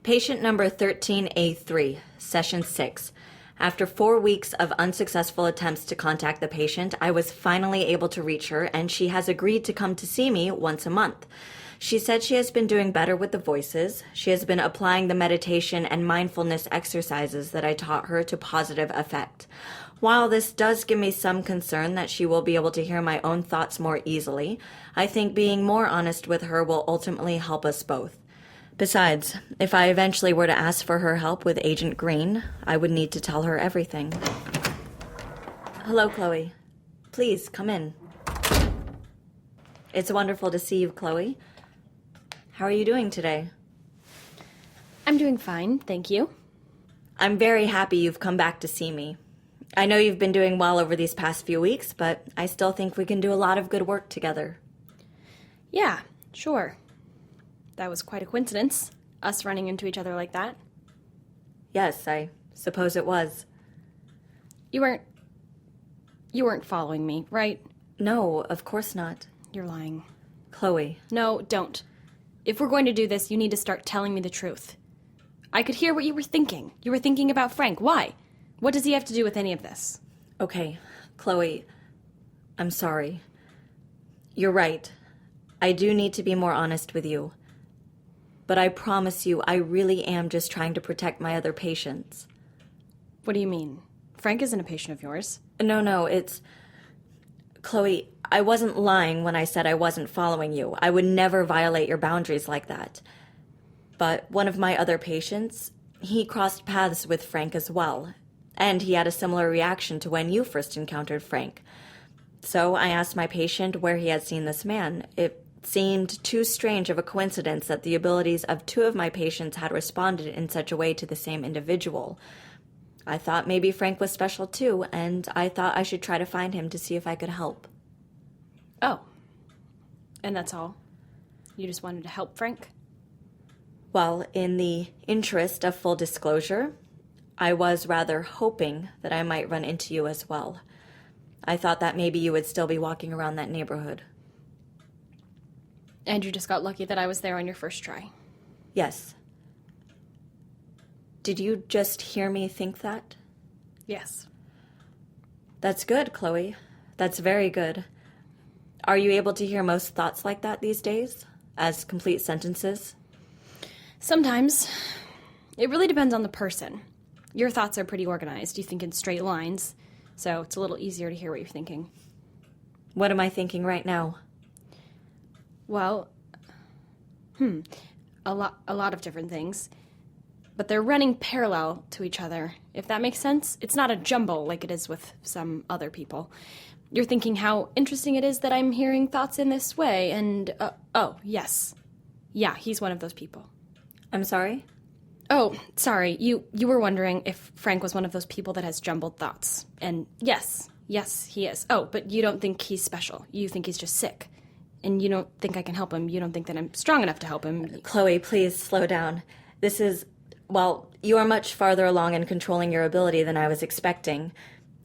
Patient number 13A3, session 6. After 4 weeks of unsuccessful attempts to contact the patient, I was finally able to reach her, and she has agreed to come to see me once a month. She said she has been doing better with the voices. She has been applying the meditation and mindfulness exercises that I taught her to positive effect. While this does give me some concern that she will be able to hear my own thoughts more easily, I think being more honest with her will ultimately help us both. Besides, if I eventually were to ask for her help with Agent Green, I would need to tell her everything. Hello, Chloe. Please, come in. It's wonderful to see you, Chloe. How are you doing today? I'm doing fine, thank you. I'm very happy you've come back to see me. I know you've been doing well over these past few weeks, but I still think we can do a lot of good work together. Yeah, sure. That was quite a coincidence, us running into each other like that. Yes, I suppose it was. You weren't following me, right? No, of course not. You're lying. Chloe. No, don't. If we're going to do this, you need to start telling me the truth. I could hear what you were thinking. You were thinking about Frank. Why? What does he have to do with any of this? Okay, Chloe, I'm sorry. You're right. I do need to be more honest with you. But I promise you, I really am just trying to protect my other patients. What do you mean? Frank isn't a patient of yours. No, it's... Chloe, I wasn't lying when I said I wasn't following you. I would never violate your boundaries like that. But one of my other patients, he crossed paths with Frank as well. And he had a similar reaction to when you first encountered Frank. So I asked my patient where he had seen this man. It seemed too strange of a coincidence that the abilities of 2 of my patients had responded in such a way to the same individual. I thought maybe Frank was special too, and I thought I should try to find him to see if I could help. Oh. And that's all? You just wanted to help Frank? Well, in the interest of full disclosure, I was rather hoping that I might run into you as well. I thought that maybe you would still be walking around that neighborhood. And you just got lucky that I was there on your first try. Yes. Did you just hear me think that? Yes. That's good, Chloe. That's very good. Are you able to hear most thoughts like that these days? As complete sentences? Sometimes. It really depends on the person. Your thoughts are pretty organized. You think in straight lines, so it's a little easier to hear what you're thinking. What am I thinking right now? Well, a lot of different things. But they're running parallel to each other, if that makes sense. It's not a jumble like it is with some other people. You're thinking how interesting it is that I'm hearing thoughts in this way, and, oh, yes. Yeah, he's one of those people. I'm sorry? Oh, sorry, you were wondering if Frank was one of those people that has jumbled thoughts. And yes, he is. Oh, but you don't think he's special. You think he's just sick. And you don't think I can help him. You don't think that I'm strong enough to help him. Chloe, please slow down. This is, well, you are much farther along in controlling your ability than I was expecting.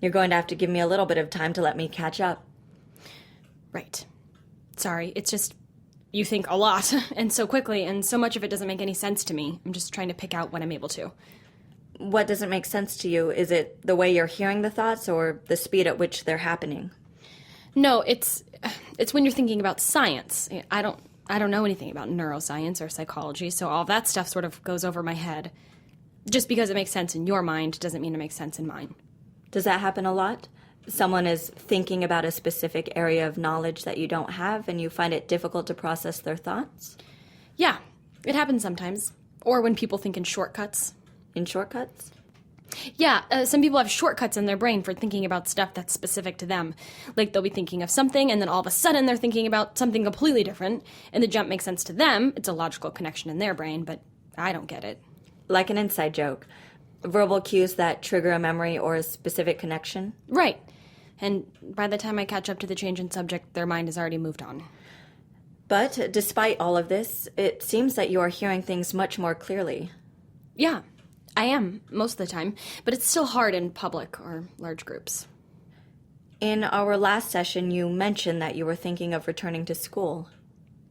You're going to have to give me a little bit of time to let me catch up. Right. Sorry, it's just you think a lot, and so quickly, and so much of it doesn't make any sense to me. I'm just trying to pick out what I'm able to. What doesn't make sense to you? Is it the way you're hearing the thoughts or the speed at which they're happening? No, it's when you're thinking about science. I don't know anything about neuroscience or psychology, so all that stuff sort of goes over my head. Just because it makes sense in your mind doesn't mean it makes sense in mine. Does that happen a lot? Someone is thinking about a specific area of knowledge that you don't have, and you find it difficult to process their thoughts? Yeah, it happens sometimes. Or when people think in shortcuts. In shortcuts? Yeah, some people have shortcuts in their brain for thinking about stuff that's specific to them. Like they'll be thinking of something, and then all of a sudden they're thinking about something completely different, and the jump makes sense to them. It's a logical connection in their brain, but I don't get it. Like an inside joke. Verbal cues that trigger a memory or a specific connection? Right. And by the time I catch up to the change in subject, their mind has already moved on. But despite all of this, it seems that you are hearing things much more clearly. Yeah, I am, most of the time, but it's still hard in public or large groups. In our last session, you mentioned that you were thinking of returning to school.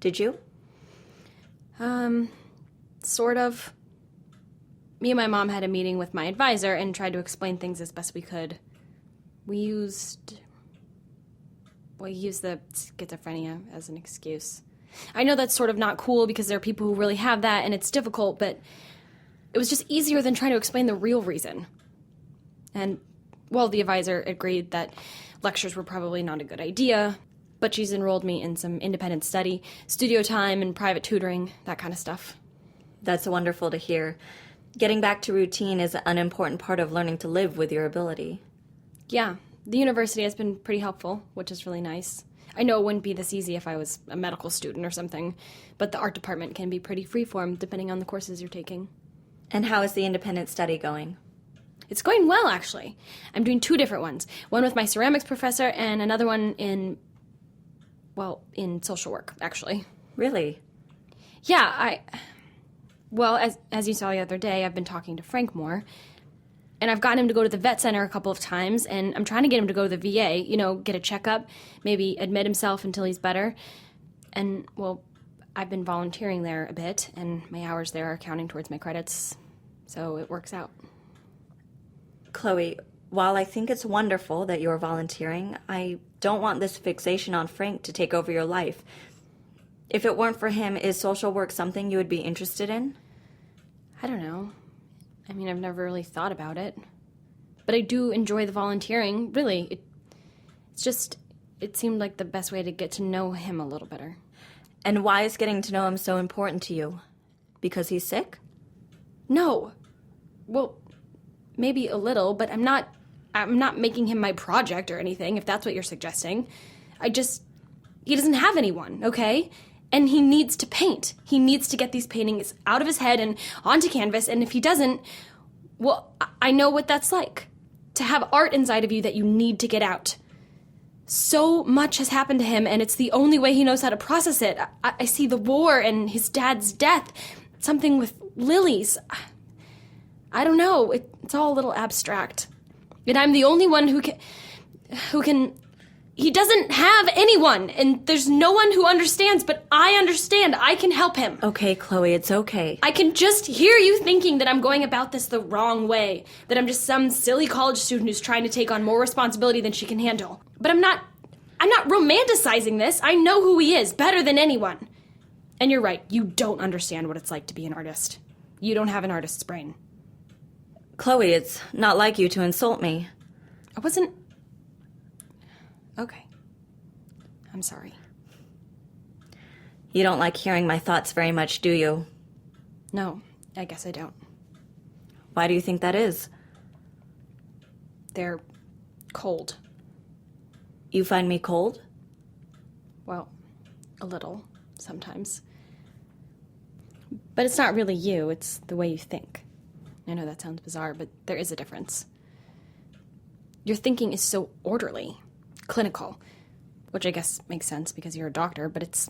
Did you? Sort of. me and my mom had a meeting with my advisor and tried to explain things as best we could. We used the schizophrenia as an excuse. I know that's sort of not cool because there are people who really have that and it's difficult, but it was just easier than trying to explain the real reason. And, well, the advisor agreed that lectures were probably not a good idea, but she's enrolled me in some independent study, studio time, and private tutoring, that kind of stuff. That's wonderful to hear. Getting back to routine is an important part of learning to live with your ability. Yeah, the university has been pretty helpful, which is really nice. I know it wouldn't be this easy if I was a medical student or something, but the art department can be pretty freeform depending on the courses you're taking. And how is the independent study going? It's going well, actually. I'm doing 2 different ones. One with my ceramics professor and another one in social work, actually. Really? Yeah, as you saw the other day, I've been talking to Frank more, and I've gotten him to go to the vet center a couple of times, and I'm trying to get him to go to the VA, get a checkup, maybe admit himself until he's better. And, well, I've been volunteering there a bit, and my hours there are counting towards my credits, so it works out. Chloe, while I think it's wonderful that you're volunteering, I don't want this fixation on Frank to take over your life. If it weren't for him, is social work something you would be interested in? I don't know. I mean, I've never really thought about it. But I do enjoy the volunteering, really. It seemed like the best way to get to know him a little better. And why is getting to know him so important to you? Because he's sick? No. Well, maybe a little, but I'm not making him my project or anything, if that's what you're suggesting. He doesn't have anyone, okay? And he needs to paint. He needs to get these paintings out of his head and onto canvas, and if he doesn't, well, I know what that's like. To have art inside of you that you need to get out. So much has happened to him, and it's the only way he knows how to process it. I see the war and his dad's death, something with lilies. I don't know. It's all a little abstract. And I'm the only one who can... He doesn't have anyone, and there's no one who understands, but I understand. I can help him. Okay, Chloe, it's okay. I can just hear you thinking that I'm going about this the wrong way, that I'm just some silly college student who's trying to take on more responsibility than she can handle. But I'm not romanticizing this. I know who he is better than anyone. And you're right, you don't understand what it's like to be an artist. You don't have an artist's brain. Chloe, it's not like you to insult me. I wasn't... Okay. I'm sorry. You don't like hearing my thoughts very much, do you? No, I guess I don't. Why do you think that is? They're cold. You find me cold? Well, a little, sometimes. But it's not really you, it's the way you think. I know that sounds bizarre, but there is a difference. Your thinking is so orderly. Clinical, which I guess makes sense because you're a doctor, but it's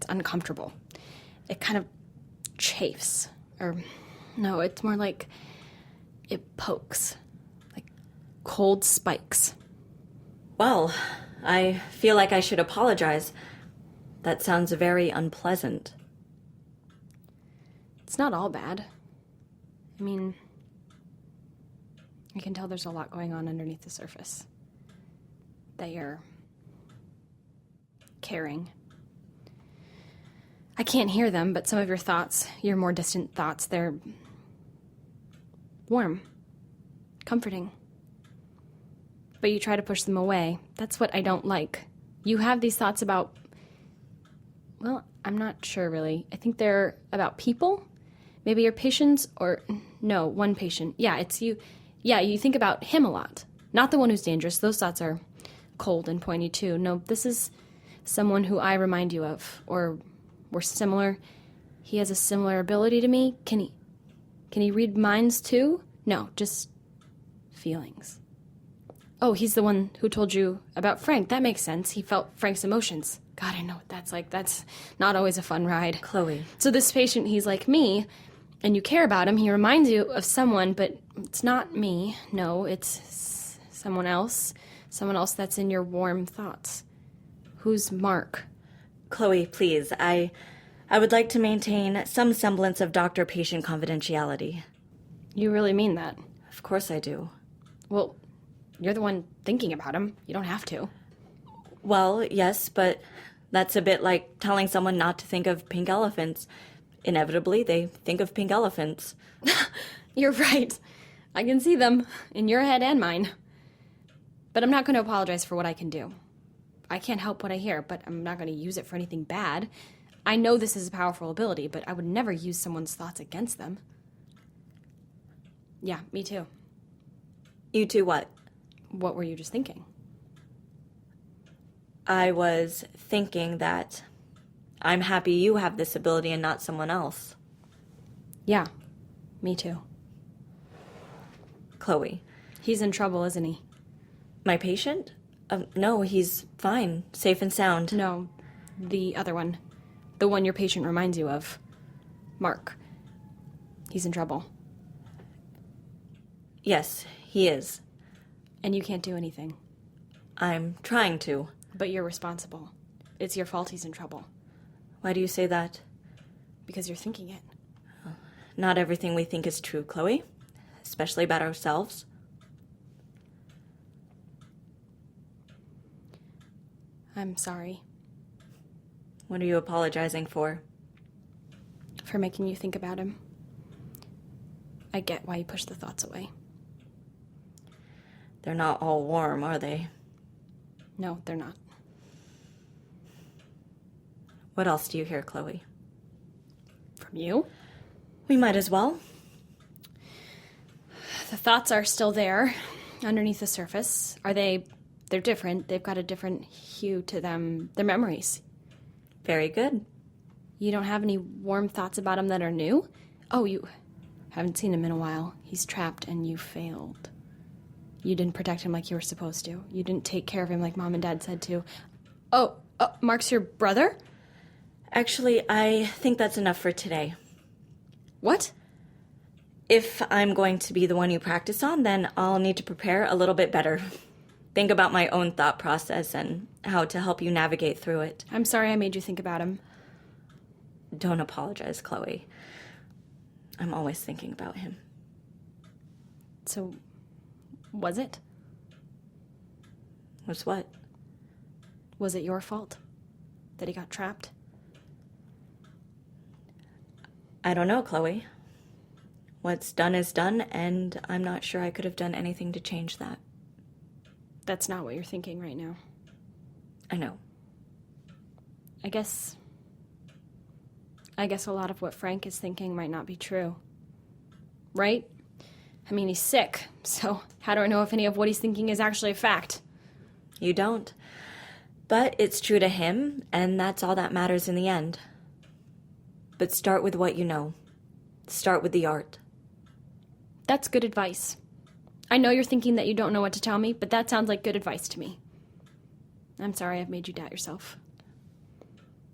uncomfortable. It kind of chafes, or no, it's more like it pokes, like cold spikes. Well, I feel like I should apologize. That sounds very unpleasant. It's not all bad. I mean, I can tell there's a lot going on underneath the surface. That you're caring. I can't hear them, but some of your thoughts, your more distant thoughts, they're warm, comforting. But you try to push them away. That's what I don't like. You have these thoughts about, well, I'm not sure really. I think they're about people. Maybe your patients, or no, one patient. Yeah, it's you. Yeah, you think about him a lot. Not the one who's dangerous. Those thoughts are cold and pointy too. No, this is someone who I remind you of, or we're similar. He has a similar ability to me. Can he read minds too? No, just feelings. Oh, he's the one who told you about Frank. That makes sense. He felt Frank's emotions. God, I know what that's like. That's not always a fun ride. Chloe. So this patient, he's like me, and you care about him. He reminds you of someone, but it's not me. No, it's someone else. Someone else that's in your warm thoughts. Who's Mark? Chloe, please, I I would like to maintain some semblance of doctor-patient confidentiality. You really mean that? Of course I do. Well, you're the one thinking about him. You don't have to. Well, yes, but that's a bit like telling someone not to think of pink elephants. Inevitably, they think of pink elephants. You're right. I can see them, in your head and mine. But I'm not going to apologize for what I can do. I can't help what I hear, but I'm not going to use it for anything bad. I know this is a powerful ability, but I would never use someone's thoughts against them. Yeah, me too. You two what? What were you just thinking? I was thinking that I'm happy you have this ability and not someone else. Yeah, me too. Chloe. He's in trouble, isn't he? My patient? No, he's fine. Safe and sound. No, the other one. The one your patient reminds you of. Mark. He's in trouble. Yes, he is. And you can't do anything. I'm trying to. But you're responsible. It's your fault he's in trouble. Why do you say that? Because you're thinking it. Not everything we think is true, Chloe. Especially about ourselves. I'm sorry What are you apologizing for? for making you think about him. I get why you push the thoughts away. They're not all warm, are they? No, they're not. What else do you hear, Chloe? From you? We might as well. The thoughts are still there, underneath the surface. They're different. They've got a different hue to them. They're memories. Very good. You don't have any warm thoughts about him that are new? Oh, you haven't seen him in a while. He's trapped and you failed. You didn't protect him like you were supposed to. You didn't take care of him like Mom and Dad said to. Oh, Mark's your brother? Actually, I think that's enough for today. What? If I'm going to be the one you practice on, then I'll need to prepare a little bit better. Think about my own thought process and how to help you navigate through it. I'm sorry I made you think about him. Don't apologize, Chloe. I'm always thinking about him. So, was it? Was what? Was it your fault that he got trapped? I don't know, Chloe. What's done is done, and I'm not sure I could have done anything to change that. That's not what you're thinking right now. I know. I guess a lot of what Frank is thinking might not be true. Right? I mean, he's sick, so how do I know if any of what he's thinking is actually a fact? You don't. But it's true to him, and that's all that matters in the end. But start with what you know. Start with the art. That's good advice. I know you're thinking that you don't know what to tell me, but that sounds like good advice to me. I'm sorry I've made you doubt yourself.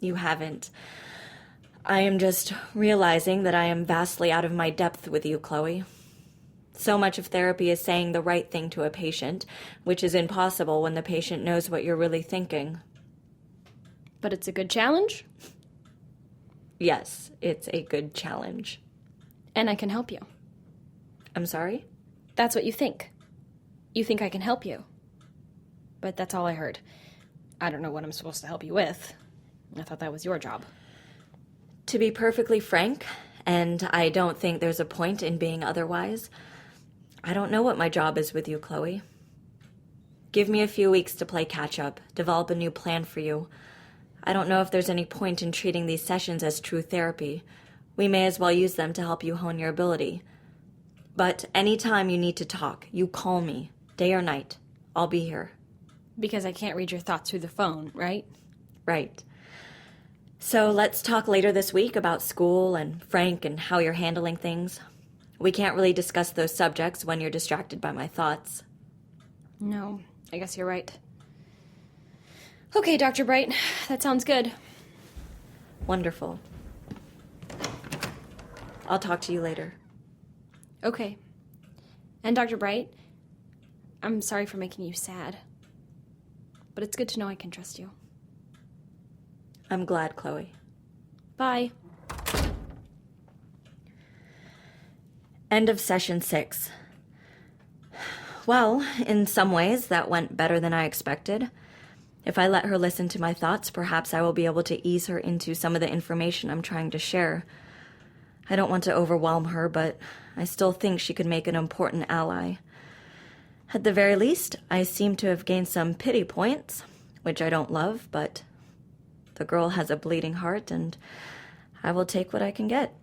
You haven't. I am just realizing that I am vastly out of my depth with you, Chloe. So much of therapy is saying the right thing to a patient, which is impossible when the patient knows what you're really thinking. But it's a good challenge, Yes, it's a good challenge. and I can help you. I'm sorry? That's what you think. You think I can help you. But that's all I heard. I don't know what I'm supposed to help you with. I thought that was your job. To be perfectly frank, and I don't think there's a point in being otherwise, I don't know what my job is with you, Chloe. Give me a few weeks to play catch-up, develop a new plan for you. I don't know if there's any point in treating these sessions as true therapy. We may as well use them to help you hone your ability. But anytime you need to talk, you call me, day or night. I'll be here. Because I can't read your thoughts through the phone, right? Right. So let's talk later this week about school and Frank and how you're handling things. We can't really discuss those subjects when you're distracted by my thoughts. No, I guess you're right. Okay, Dr. Bright, that sounds good. Wonderful. I'll talk to you later. Okay. And Dr. Bright, I'm sorry for making you sad. But it's good to know I can trust you. I'm glad, Chloe. Bye. End of session 6. Well, in some ways, that went better than I expected. If I let her listen to my thoughts, perhaps I will be able to ease her into some of the information I'm trying to share. I don't want to overwhelm her, but I still think she could make an important ally. At the very least, I seem to have gained some pity points, which I don't love, but the girl has a bleeding heart, and I will take what I can get.